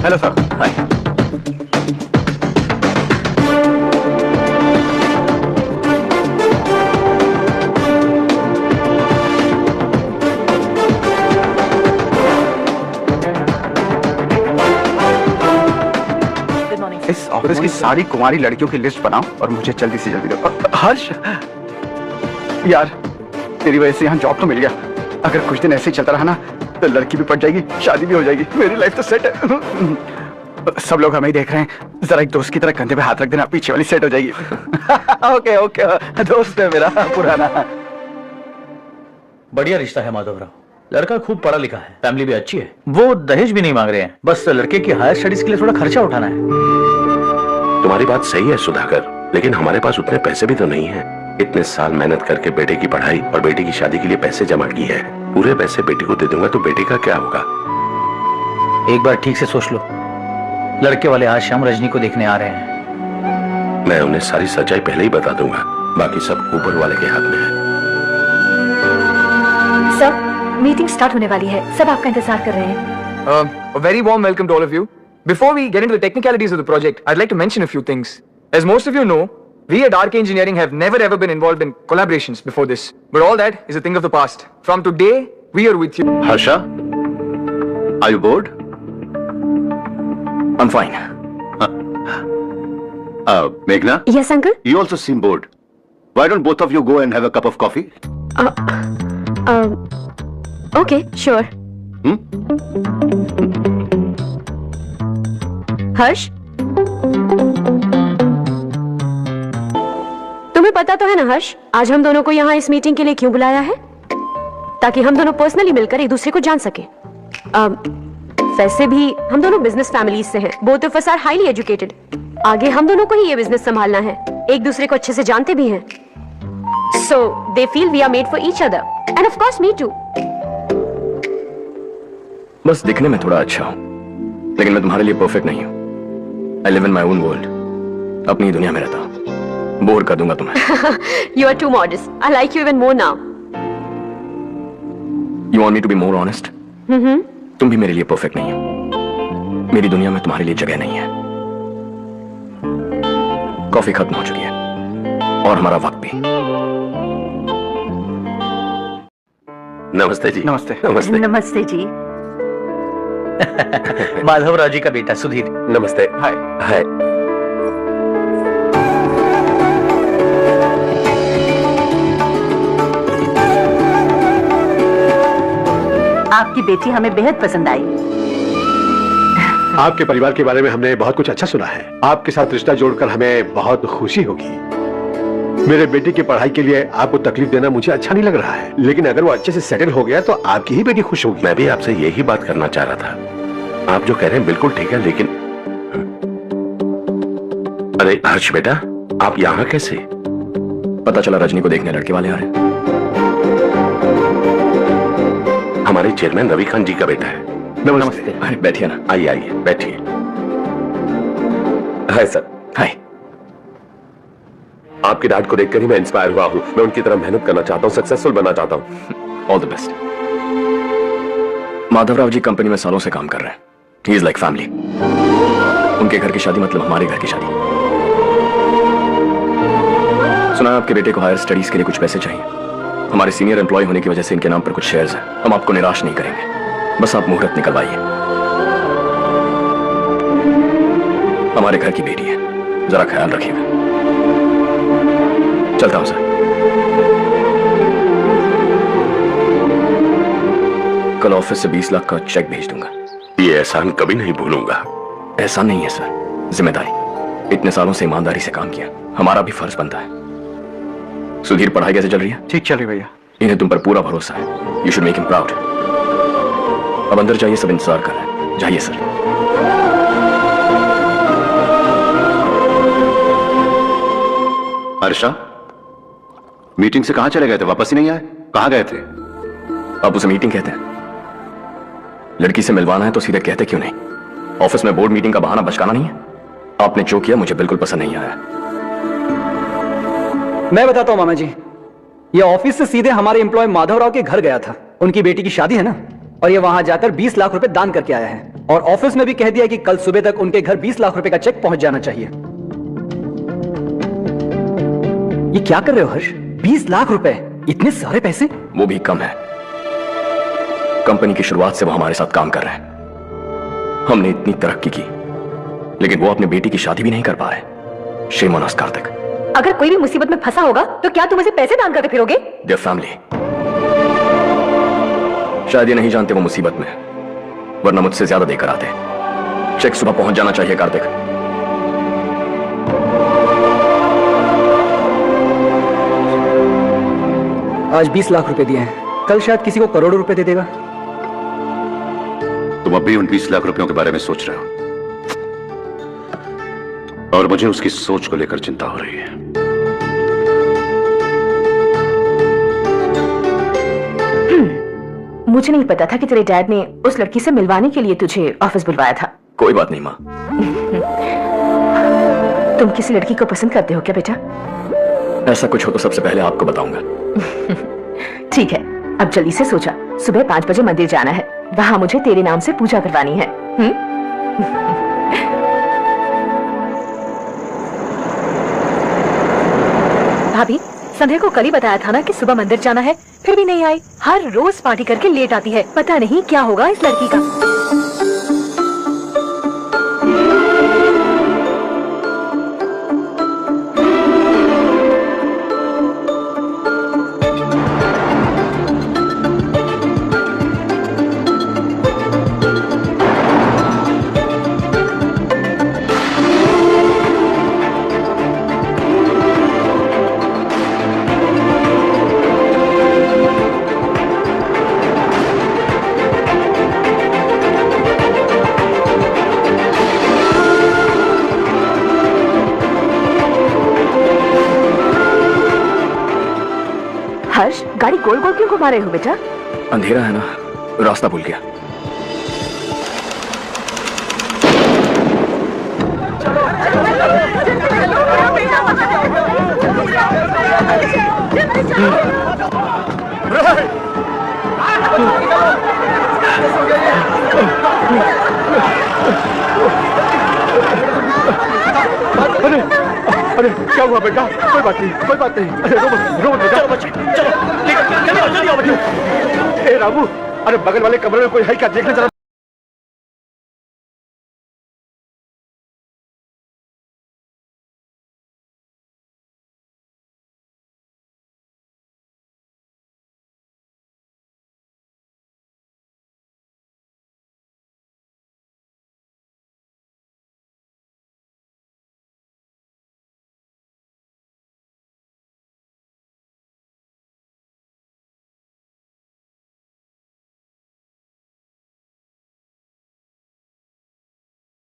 Hello sir. हाय। इस office की सारी कुमारी लड़कियों की लिस्ट बनाओ और मुझे जल्दी से जल्दी दो। हर्ष यार, तेरी वजह से यहाँ जॉब तो मिल गया। अगर कुछ दिन ऐसे ही चलता रहा ना तो लड़की भी पट जाएगी, शादी भी हो जाएगी, मेरी लाइफ तो सेट है। सब लोग हमें ही देख रहे हैं, जरा एक दोस्त की तरह कंधे पे हाथ रख देना, पीछे वाली सेट हो जाएगी। ओके ओके, दोस्त है मेरा पुराना। बढ़िया रिश्ता है माधवराव, लड़का खूब पढ़ा लिखा है, फैमिली भी अच्छी है, वो दहेज भी नहीं मांग रहे हैं, बस लड़के की हायर स्टडीज के लिए थोड़ा खर्चा उठाना है। तुम्हारी बात सही है सुधाकर, लेकिन हमारे पास उतने पैसे भी तो नहीं है। इतने साल मेहनत करके बेटे की पढ़ाई और बेटे की शादी के लिए पैसे जमा किए हैं, पूरे पैसे बेटी को दे दूंगा तो बेटे का क्या होगा? एक बार ठीक से सोच लो, लड़के वाले आज शाम रजनी को देखने आ रहे हैं। मैं उन्हें सारी सच्चाई पहले ही बता दूंगा, बाकी सब ऊपर वाले के हाथ में है। सर, मीटिंग स्टार्ट होने वाली है, सब आपका इंतजार कर रहे हैं। A very warm welcome to all of you. Before we get into the technicalities of the project, I'd like to mention a few things. As most of you know, we at RK Engineering have never ever been involved in collaborations before this. But all that is a thing of the past. From today, we are with you. Harsha, are you bored? I'm fine. Meghna? Yes, uncle? You also seem bored. Why don't both of you go and have a cup of coffee? Okay, sure. हर्ष, तुम्हें पता तो है ना हर्ष, आज हम दोनों को यहाँ इस मीटिंग के लिए क्यों बुलाया है? ताकि हम दोनों पर्सनली मिलकर एक दूसरे को जान सके। वैसे भी हम दोनों बिजनेस फैमिलीज से हैं, both of us are highly educated. आगे हम दोनों को ही ये बिजनेस संभालना है, एक दूसरे को अच्छे से जानते भी हैं। So they feel we are made for each other, and of course me too. बस दिखने में थोड़ा अच्छा हूँ, लेकिन मैं तुम्हारे लिए परफेक्ट नहीं हूँ। I live in my own world. अपनी दुनिया में रहता हूँ, बोर कर दूंगा तुम्हें। You are too modest. I like you even more now. You want me to be more honest? तुम भी मेरे लिए परफेक्ट नहीं हो। मेरी दुनिया में तुम्हारे लिए जगह नहीं है। कॉफी खत्म हो चुकी है और हमारा वक्त भी। नमस्ते जी। नमस्ते। नमस्ते। नमस्ते जी। माधवराव जी का बेटा सुधीर। नमस्ते। हाय। हाय। आपकी बेटी हमें बेहद पसंद आई। आपके परिवार के बारे में हमने बहुत कुछ अच्छा सुना है। आपके साथ रिश्ता जोड़कर हमें बहुत खुशी होगी। मेरे बेटे की पढ़ाई के लिए आपको तकलीफ देना मुझे अच्छा नहीं लग रहा है, लेकिन अगर वो अच्छे से सेटल हो गया तो आपकी ही बेटी खुश होगी। मैं भी आपसे यही बात करना चाह रहा था। आप जो कह रहे हैं बिल्कुल ठीक है, लेकिन अरे हर्ष बेटा, आप यहाँ कैसे? पता चला रजनी को देखने लड़के वाले आ रहे हैं। हमारे चेयरमैन रवि खान जी का बेटा है। नमस्ते। अरे बैठिए ना। आइए आइए बैठिए। Hi sir. हाय। आपकी डांट को देखकर ही मैं इंस्पायर हुआ हूँ। मैं उनकी तरह मेहनत करना चाहता हूँ, सक्सेसफुल बनना चाहता हूँ। All the best. Madhavrao ji company में सालों से काम कर रहे हैं। He is like family. उनके घर की शादी मतलब हमारे घर की शादी। सुना है आपके बेटे को हायर स्टडीज के लिए कुछ पैसे चाहिए। हमारे सीनियर एम्प्लॉय होने की वजह से इनके नाम पर कुछ शेयर्स हैं। हम आपको निराश नहीं करेंगे, बस आप मुहूर्त निकलवाइए। हमारे घर की बेटी है, जरा ख्याल रखिएगा। चलता हूं सर। कल ऑफिस से 20 लाख का चेक भेज दूंगा। ये एहसान कभी नहीं भूलूंगा। ऐसा नहीं है सर, जिम्मेदारी। इतने सालों से ईमानदारी से काम किया, हमारा भी फर्ज बनता है। सुधीर, पढ़ाई कैसे चल रही है? ठीक चल रही भैया। इन्हें तुम पर पूरा भरोसा है। You should make him proud. अब अंदर जाइए, सब इंतजार कर रहे हैं। जाइए सर। हर्षा, मीटिंग से कहां चले गए थे? वापस ही नहीं आए? कहां गए थे? आप उसे मीटिंग कहते हैं? लड़की से मिलवाना है तो सीधे कहते क्यों नहीं? ऑफिस में बोर्ड मीटिंग का बहाना बचकाना नहीं है। आपने जो किया मुझे बिल्कुल पसंद नहीं आया। मैं बताता हूं मामा जी, ये ऑफिस से सीधे हमारे एम्प्लॉय माधवराव के घर गया था। उनकी बेटी की शादी है ना, और ये वहां जाकर 20 लाख रुपए दान करके आया है और ऑफिस में भी कह दिया कि कल सुबह तक उनके घर 20 लाख रुपए का चेक पहुंच जाना चाहिए। ये क्या कर रहे हो हर्ष? 20 लाख रुपए, इतने सारे पैसे? वो भी कम है। कंपनी की शुरुआत से वो हमारे साथ काम कर रहे हैं। हमने इतनी तरक्की की लेकिन वो अपनी बेटी की शादी भी नहीं कर पा रहे। Shame on us Kartik. अगर कोई भी मुसीबत में फंसा होगा तो क्या तुम उसे पैसे दान करके फिरोगे? Their family. शायद ये नहीं जानते वो मुसीबत में, वरना मुझसे ज्यादा देकर आते। चेक सुबह पहुंच जाना चाहिए कार्तिक। आज 20 लाख रुपए दिए हैं, कल शायद किसी को करोड़ों रुपए दे देगा। तुम अब भी उन 20 लाख रुपयों के बारे में सोच रहे हो और मुझे उसकी सोच को लेकर चिंता हो रही है। मुझे नहीं पता था कि तेरे डैड ने उस लड़की से मिलवाने के लिए तुझे ऑफिस बुलवाया था। कोई बात नहीं माँ। तुम किसी लड़की को पसंद करते हो क्या बेटा? ऐसा कुछ हो तो सबसे पहले आपको बताऊंगा। ठीक है, अब जल्दी से सो जा। सुबह 5 बजे मंदिर जाना है, वहां मुझे तेरे नाम से पूजा करवानी है। भाभी, संध्या को कल ही बताया था ना कि सुबह मंदिर जाना है, फिर भी नहीं आई। हर रोज पार्टी करके लेट आती है। पता नहीं क्या होगा इस लड़की का। हर्ष, गाड़ी गोल गोल क्यों घुमा रहे हो बेटा? अंधेरा है ना, रास्ता भूल गया। अरे क्या हुआ बेटा? कोई बात नहीं, कोई बात नहीं। अरे रो मत बेटा। चलो बच्चे, चलो जल्दी आओ बच्चे। ए रामू, अरे बगल वाले कमरे में कोई है क्या? देखना जरा।